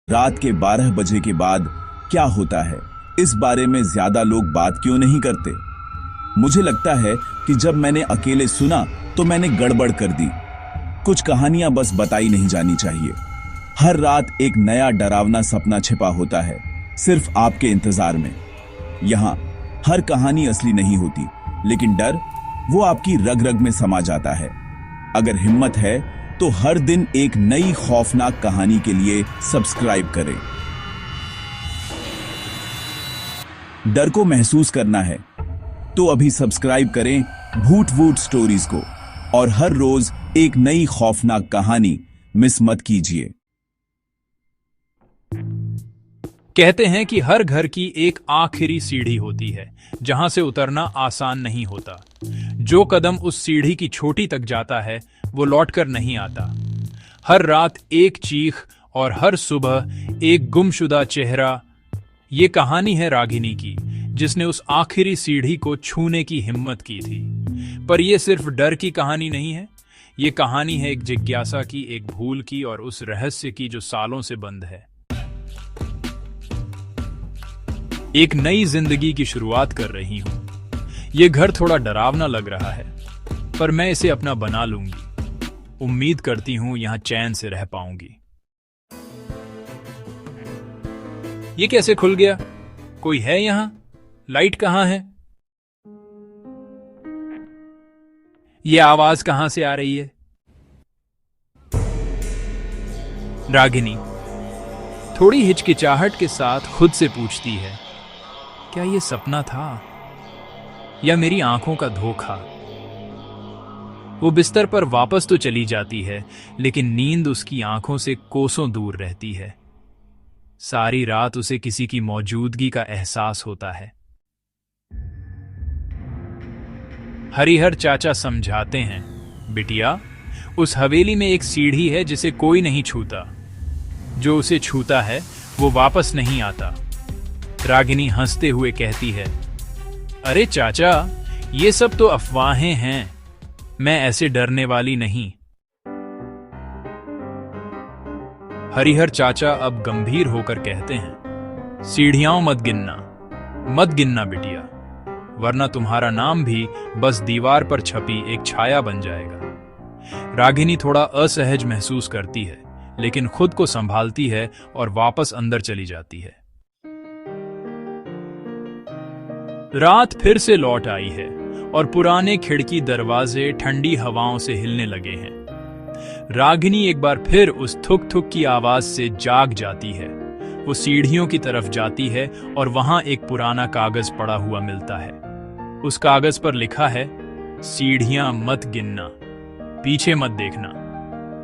रात के 12 बजे के बाद क्या होता है, इस बारे में ज्यादा लोग बात क्यों नहीं करते? मुझे लगता है कि जब मैंने अकेले सुना तो मैंने गड़बड़ कर दी। कुछ कहानियां बस बताई नहीं जानी चाहिए। हर रात एक नया डरावना सपना छिपा होता है, सिर्फ आपके इंतजार में। यहां हर कहानी असली नहीं होती, लेकिन डर वो आपकी रग रग में समा जाता है। अगर हिम्मत है तो हर दिन एक नई खौफनाक कहानी के लिए सब्सक्राइब करें। डर को महसूस करना है तो अभी सब्सक्राइब करें भूत वूट स्टोरीज को, और हर रोज एक नई खौफनाक कहानी मिस मत कीजिए। कहते हैं कि हर घर की एक आखिरी सीढ़ी होती है जहां से उतरना आसान नहीं होता। जो कदम उस सीढ़ी की छोटी तक जाता है वो लौटकर नहीं आता। हर रात एक चीख और हर सुबह एक गुमशुदा चेहरा। ये कहानी है रागिनी की, जिसने उस आखिरी सीढ़ी को छूने की हिम्मत की थी। पर यह सिर्फ डर की कहानी नहीं है, ये कहानी है एक जिज्ञासा की, एक भूल की और उस रहस्य की जो सालों से बंद है। एक नई जिंदगी की शुरुआत कर रही हूं। यह घर थोड़ा डरावना लग रहा है, पर मैं इसे अपना बना लूंगी। उम्मीद करती हूं यहां चैन से रह पाऊंगी। ये कैसे खुल गया? कोई है यहां? लाइट कहां है? यह आवाज कहां से आ रही है? रागिनी थोड़ी हिचकिचाहट के साथ खुद से पूछती है, क्या यह सपना था या मेरी आंखों का धोखा? वो बिस्तर पर वापस तो चली जाती है, लेकिन नींद उसकी आंखों से कोसों दूर रहती है। सारी रात उसे किसी की मौजूदगी का एहसास होता है। हरिहर चाचा समझाते हैं, बिटिया, उस हवेली में एक सीढ़ी है जिसे कोई नहीं छूता। जो उसे छूता है वो वापस नहीं आता। रागिनी हंसते हुए कहती है, अरे चाचा, ये सब तो अफवाहें हैं। मैं ऐसे डरने वाली नहीं। हरिहर चाचा अब गंभीर होकर कहते हैं, सीढ़ियां मत गिनना बिटिया, वरना तुम्हारा नाम भी बस दीवार पर छपी एक छाया बन जाएगा। रागिनी थोड़ा असहज महसूस करती है, लेकिन खुद को संभालती है और वापस अंदर चली जाती है। रात फिर से लौट आई है और पुराने खिड़की दरवाजे ठंडी हवाओं से हिलने लगे हैं। रागिनी एक बार फिर उस थुक थुक की आवाज से जाग जाती है। वो सीढ़ियों की तरफ जाती है और वहां एक पुराना कागज पड़ा हुआ मिलता है। उस कागज पर लिखा है, सीढ़ियां मत गिनना, पीछे मत देखना।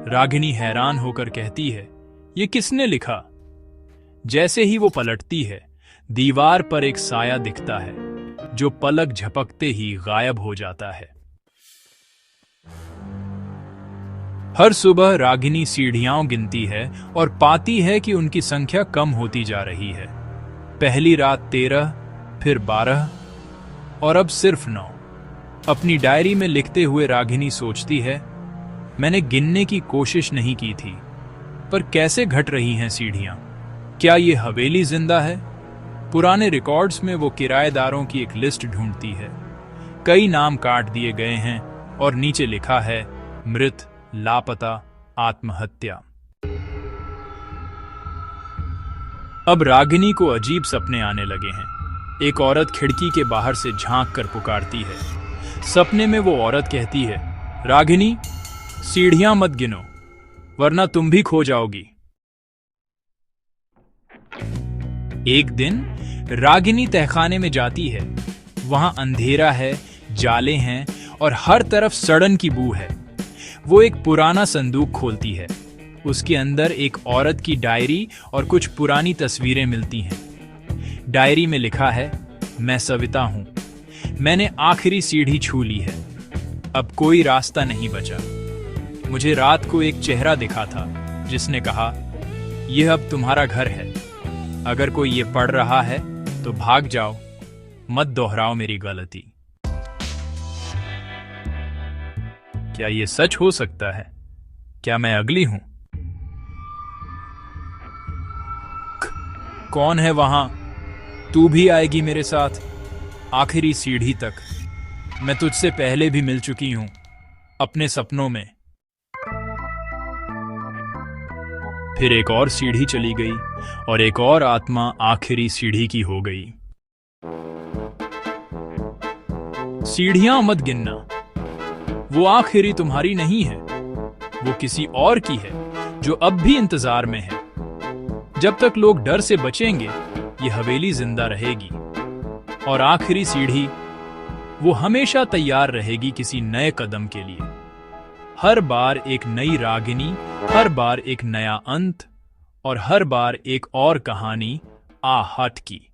रागिनी हैरान होकर कहती है, ये किसने लिखा? जैसे ही वो पलटती है, दीवार पर एक साया दिखता है जो पलक झपकते ही गायब हो जाता है। हर सुबह रागिनी सीढ़ियां गिनती है और पाती है कि उनकी संख्या कम होती जा रही है। पहली रात 13, फिर 12 और अब सिर्फ 9। अपनी डायरी में लिखते हुए रागिनी सोचती है, मैंने गिनने की कोशिश नहीं की थी, पर कैसे घट रही हैं सीढ़ियां? क्या ये हवेली जिंदा है? पुराने रिकॉर्ड्स में वो किराएदारों की एक लिस्ट ढूंढती है। कई नाम काट दिए गए हैं और नीचे लिखा है, मृत, लापता, आत्महत्या। अब रागिनी को अजीब सपने आने लगे हैं। एक औरत खिड़की के बाहर से झांक कर पुकारती है। सपने में वो औरत कहती है, रागिनी, सीढ़ियां मत गिनो, वरना तुम भी खो जाओगी। एक दिन रागिनी तहखाने में जाती है। वहां अंधेरा है, जाले हैं और हर तरफ सड़न की बू है। वो एक पुराना संदूक खोलती है। उसके अंदर एक औरत की डायरी और कुछ पुरानी तस्वीरें मिलती हैं। डायरी में लिखा है, मैं सविता हूं, मैंने आखिरी सीढ़ी छू ली है, अब कोई रास्ता नहीं बचा। मुझे रात को एक चेहरा दिखा था जिसने कहा, यह अब तुम्हारा घर है। अगर कोई ये पढ़ रहा है तो भाग जाओ, मत दोहराओ मेरी गलती। क्या ये सच हो सकता है? क्या मैं अगली हूं? कौन है वहां? तू भी आएगी मेरे साथ आखिरी सीढ़ी तक। मैं तुझसे पहले भी मिल चुकी हूं अपने सपनों में। फिर एक और सीढ़ी चली गई और एक और आत्मा आखिरी सीढ़ी की हो गई। सीढ़ियां मत गिनना, वो आखिरी तुम्हारी नहीं है, वो किसी और की है जो अब भी इंतजार में है। जब तक लोग डर से बचेंगे ये हवेली जिंदा रहेगी, और आखिरी सीढ़ी वो हमेशा तैयार रहेगी किसी नए कदम के लिए। हर बार एक नई रागिनी, हर बार एक नया अंत, और हर बार एक और कहानी आहट की।